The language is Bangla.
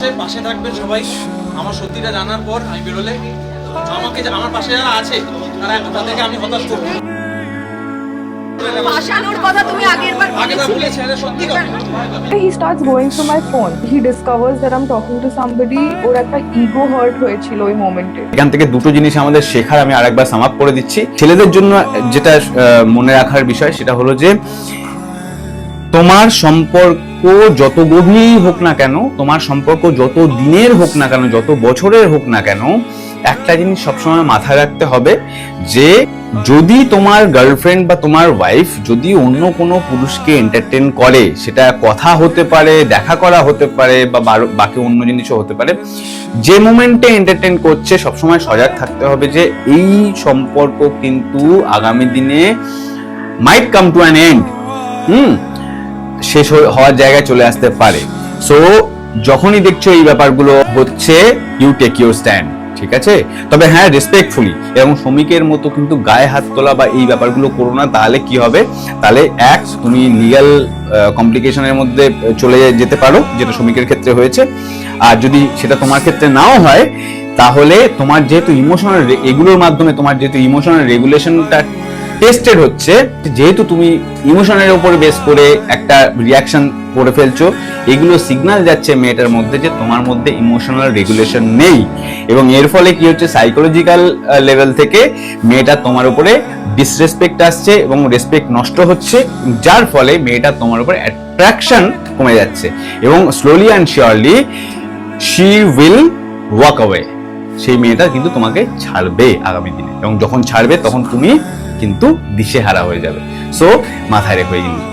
পাশে থাকবে সবাই। আমার সত্যিটা জানার পর আমি বেরোলে আমাকে আমার পাশে যারা আছে তাদেরকে আমি হতাশ করবো। He starts going through my phone. He discovers that I'm talking to somebody. ওর একটা ইগো হার্ট হয়েছিল ওই মোমেন্টে। এখান থেকে দুটো জিনিস আমাদের শেখার, আমি আরেকবার সাম আপ করে দিচ্ছি। ছেলেদের জন্য যেটা মনে রাখার বিষয় সেটা হলো যে তোমার সম্পর্ক যত গভীর হোক না কেন, তোমার সম্পর্ক যত দিনের হোক না কেন, যত বছরের হোক না কেন, একটা জিনিস সবসময় মাথায় রাখতে হবে যে যদি তোমার গার্লফ্রেন্ড বা তোমার ওয়াইফ যদি অন্য কোনো পুরুষকে এন্টারটেইন করে, সেটা কথা হতে পারে, দেখা করা হতে পারে, বা বাকি অন্য জিনিসও হতে পারে, যে মোমেন্টে এন্টারটেইন করছে সবসময় সজাগ থাকতে হবে যে এই সম্পর্ক কিন্তু আগামী দিনে মাইট কাম টু অ্যান এন্ড, শেষ হওয়ার জায়গায় চলে আসতে পারে। সো যখনই দেখছো এই ব্যাপারগুলো হচ্ছে, ইউ টেক ইউর স্ট্যান্ড, ঠিক আছে? তবে হ্যাঁ, রেসপেক্টফুলি এবং শ্রমিকের মতো কিন্তু গায়ে হাত তোলা বা এই ব্যাপারগুলো করো না। তাহলে কি হবে, তাহলে এক তুমি লিগ্যাল কমপ্লিকেশনের মধ্যে চলে যেতে পারো, যেটা শ্রমিকের ক্ষেত্রে হয়েছে। আর যদি সেটা তোমার ক্ষেত্রে নাও হয়, তাহলে তোমার যেহেতু ইমোশনাল, এগুলোর মাধ্যমে তোমার যেহেতু ইমোশনাল রেগুলেশনটা টেস্টেড হচ্ছে, যেহেতু তুমি ইমোশনের উপর বেস করে একটা রিয়াকশন করে ফেলছো, এগুলো সিগন্যাল যাচ্ছে মেয়েটার মধ্যে যে তোমার মধ্যে ইমোশনাল রেগুলেশন নেই। এবং এর ফলে কি হচ্ছে, সাইকোলজিক্যাল লেভেল থেকে মেয়েটা তোমার উপরে ডিসরেসপেক্ট আসছে এবং রেসপেক্ট নষ্ট হচ্ছে, যার ফলে মেয়েটা তোমার উপরে অ্যাট্রাকশন কমে যাচ্ছে এবং slowly and surely she will walk away. সেই মেয়েটা কিন্তু তোমাকে ছাড়বে আগামী দিনে, এবং যখন ছাড়বে তখন তুমি কিন্তু দিশেহারা হয়ে যাবে। সো মাথায় রেখো এই জিনিস।